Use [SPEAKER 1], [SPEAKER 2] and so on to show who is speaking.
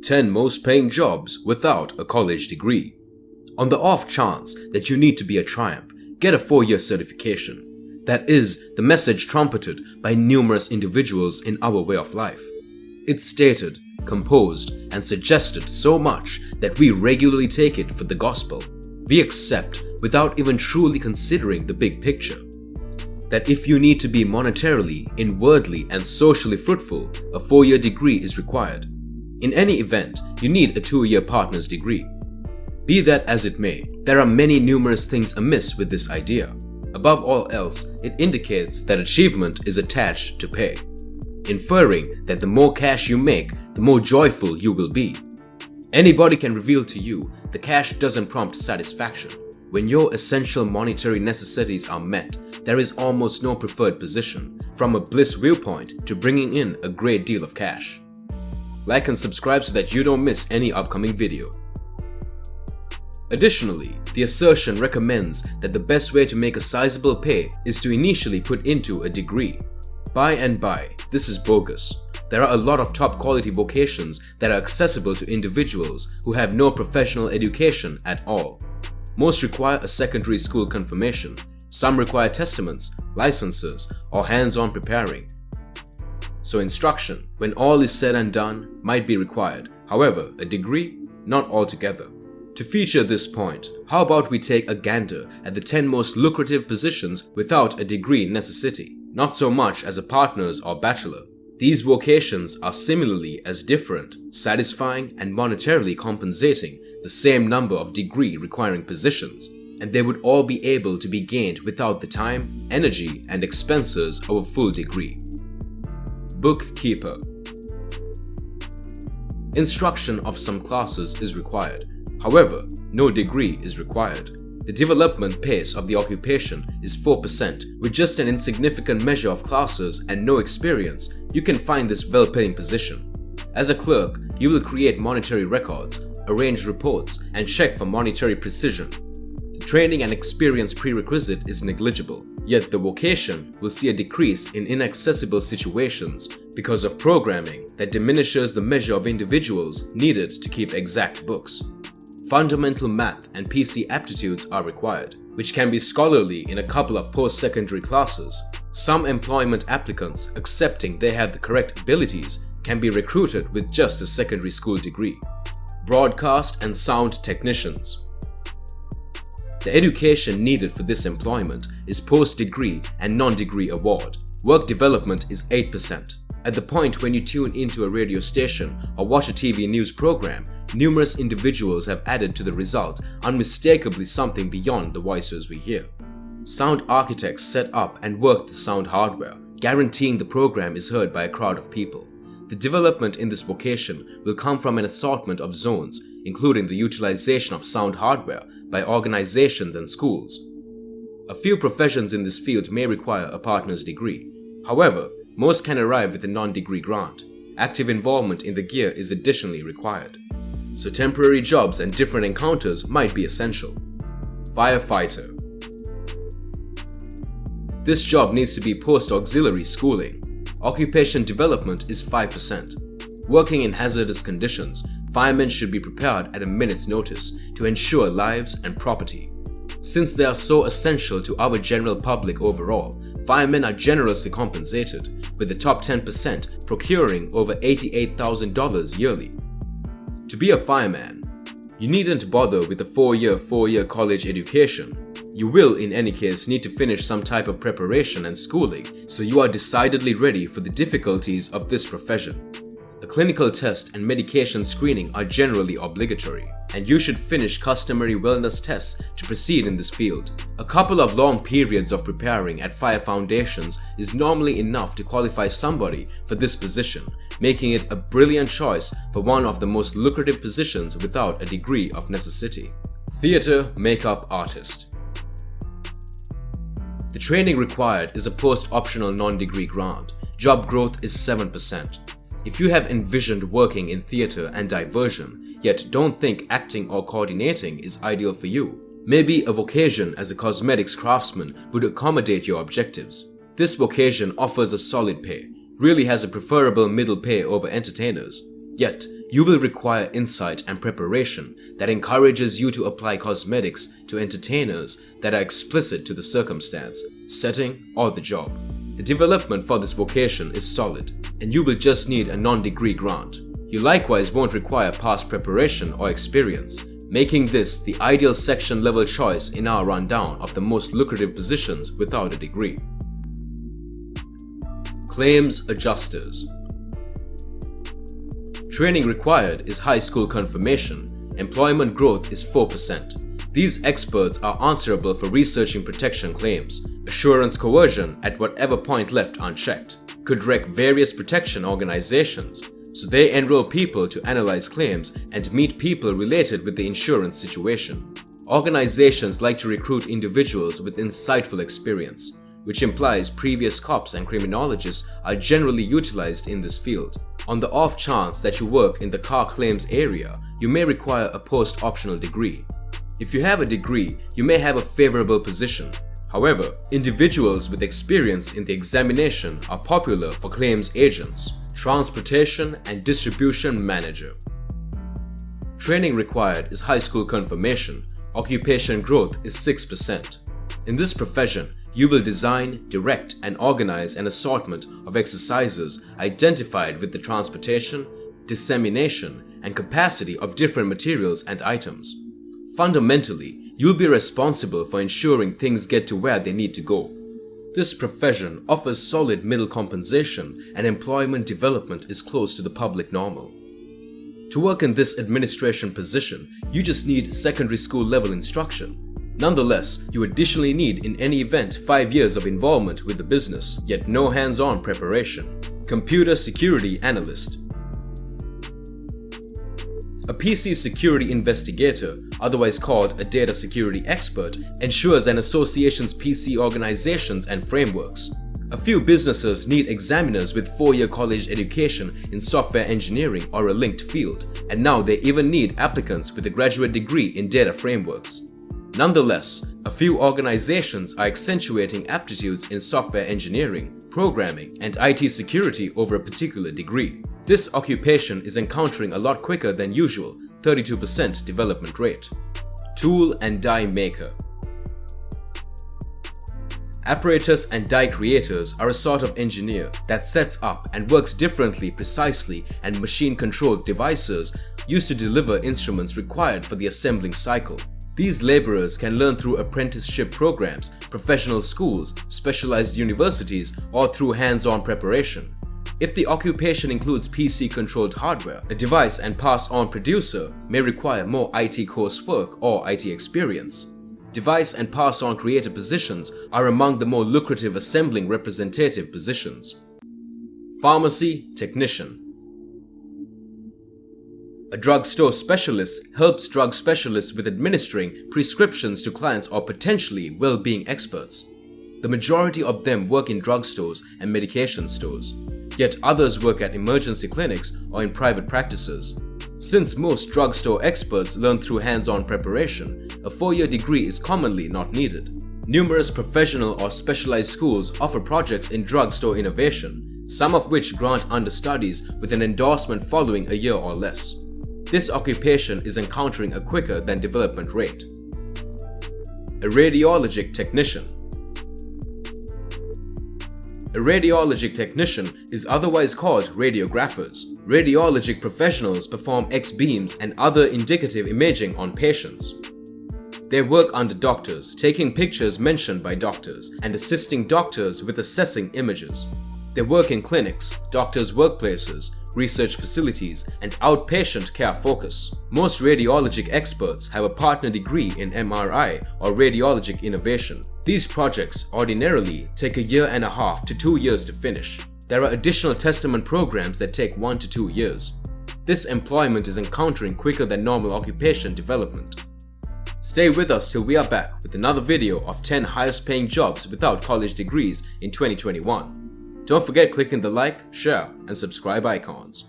[SPEAKER 1] 10 most paying jobs without a college degree. On the off chance that you need to be a triumph, get a 4-year certification. That is the message trumpeted by numerous individuals in our way of life. It's stated, composed, and suggested so much that we regularly take it for the gospel. We accept without even truly considering the big picture. That if you need to be monetarily, inwardly, and socially fruitful, a 4-year degree is required. In any event, you need a 2-year partner's degree. Be that as it may, there are many numerous things amiss with this idea. Above all else, it indicates that achievement is attached to pay, inferring that the more cash you make, the more joyful you will be. Anybody can reveal to you the cash doesn't prompt satisfaction. When your essential monetary necessities are met, there is almost no preferred position, from a bliss viewpoint to bringing in a great deal of cash. Like and subscribe so that you don't miss any upcoming video. Additionally, the assertion recommends that the best way to make a sizable pay is to initially put into a degree. By and by, this is bogus. There are a lot of top quality vocations that are accessible to individuals who have no professional education at all. Most require a secondary school confirmation. Some require testaments, licenses, or hands-on preparing. So instruction, when all is said and done, might be required. However, a degree, not altogether. To feature this point, how about we take a gander at the 10 most lucrative positions without a degree necessity, not so much as a partner's or bachelor. These vocations are similarly as different, satisfying, and monetarily compensating the same number of degree requiring positions, and they would all be able to be gained without the time, energy, and expenses of a full degree. Bookkeeper. Instruction of some classes is required. However, no degree is required. The development pace of the occupation is 4%. With just an insignificant measure of classes and no experience, you can find this well-paying position. As a clerk, you will create monetary records, arrange reports, and check for monetary precision. The training and experience prerequisite is negligible, yet the vocation will see a decrease in inaccessible situations because of programming that diminishes the measure of individuals needed to keep exact books. Fundamental math and PC aptitudes are required, which can be scholarly in a couple of post-secondary classes. Some employment applicants, accepting they have the correct abilities, can be recruited with just a secondary school degree. Broadcast and sound technicians. The education needed for this employment is post-degree and non-degree award. Work development is 8%. At the point when you tune into a radio station or watch a TV news program, numerous individuals have added to the result unmistakably something beyond the voices we hear. Sound architects set up and work the sound hardware, guaranteeing the program is heard by a crowd of people. The development in this vocation will come from an assortment of zones, including the utilization of sound hardware by organizations and schools. A few professions in this field may require a partner's degree. However, most can arrive with a non-degree grant. Active involvement in the gear is additionally required. So temporary jobs and different encounters might be essential. Firefighter. This job needs to be post-auxiliary schooling. Occupation development is 5%. Working in hazardous conditions, firemen should be prepared at a minute's notice to ensure lives and property. Since they are so essential to our general public overall, firemen are generously compensated, with the top 10% procuring over $88,000 yearly. To be a fireman, you needn't bother with a 4-year college education. You will in any case need to finish some type of preparation and schooling, so you are decidedly ready for the difficulties of this profession. A clinical test and medication screening are generally obligatory, and you should finish customary wellness tests to proceed in this field. A couple of long periods of preparing at fire foundations is normally enough to qualify somebody for this position, making it a brilliant choice for one of the most lucrative positions without a degree of necessity. Theater makeup artist. The training required is a post-optional non-degree grant. Job growth is 7%. If you have envisioned working in theater and diversion, yet don't think acting or coordinating is ideal for you, maybe a vocation as a cosmetics craftsman would accommodate your objectives. This vocation offers a solid pay, really has a preferable middle pay over entertainers. Yet, you will require insight and preparation that encourages you to apply cosmetics to entertainers that are explicit to the circumstance, setting, or the job. The development for this vocation is solid, and you will just need a non-degree grant. You likewise won't require past preparation or experience, making this the ideal section-level choice in our rundown of the most lucrative positions without a degree. Claims adjusters. Training required is high school confirmation. Employment growth is 4%. These experts are answerable for researching protection claims. Assurance coercion at whatever point left unchecked could wreck various protection organizations, so they enroll people to analyze claims and meet people related with the insurance situation. Organizations like to recruit individuals with insightful experience, which implies previous cops and criminologists are generally utilized in this field. On the off chance that you work in the car claims area, you may require a post-optional degree. If you have a degree, you may have a favorable position. However, individuals with experience in the examination are popular for claims agents, transportation and distribution manager. Training required is high school confirmation. Occupation growth is 6%. In this profession, you will design, direct, and organize an assortment of exercises identified with the transportation, dissemination, and capacity of different materials and items. Fundamentally, you'll be responsible for ensuring things get to where they need to go. This profession offers solid middle compensation, and employment development is close to the public normal. To work in this administration position, you just need secondary school level instruction. Nonetheless, you additionally need in any event 5 years of involvement with the business, yet no hands-on preparation. Computer Security Analyst. A PC security investigator, otherwise called a data security expert, ensures an association's PC organizations and frameworks. A few businesses need examiners with 4-year college education in software engineering or a linked field, and now they even need applicants with a graduate degree in data frameworks. Nonetheless, a few organizations are accentuating aptitudes in software engineering, programming, and IT security over a particular degree. This occupation is encountering a lot quicker than usual, 32% development rate. Tool and die maker. Apparatus and die creators are a sort of engineer that sets up and works differently, precisely, and machine-controlled devices used to deliver instruments required for the assembling cycle. These laborers can learn through apprenticeship programs, professional schools, specialized universities, or through hands-on preparation. If the occupation includes PC-controlled hardware, a device and pass-on producer may require more IT coursework or IT experience. Device and pass-on creator positions are among the more lucrative assembling representative positions. Pharmacy technician. A drugstore specialist helps drug specialists with administering prescriptions to clients or potentially well-being experts. The majority of them work in drugstores and medication stores, yet others work at emergency clinics or in private practices. Since most drugstore experts learn through hands-on preparation, a 4-year degree is commonly not needed. Numerous professional or specialized schools offer projects in drugstore innovation, some of which grant understudies with an endorsement following a year or less. This occupation is encountering a quicker than development rate. A radiologic technician. A radiologic technician is otherwise called radiographers. Radiologic professionals perform X-beams and other indicative imaging on patients. They work under doctors, taking pictures mentioned by doctors, and assisting doctors with assessing images. They work in clinics, doctors' workplaces, research facilities, and outpatient care focus. Most radiologic experts have a partner degree in MRI or radiologic innovation. These projects ordinarily take 1.5 to 2 years to finish. There are additional testament programs that take 1 to 2 years. This employment is encountering quicker than normal occupation development. Stay with us till we are back with another video of 10 highest paying jobs without college degrees in 2021. Don't forget clicking the like, share, and subscribe icons.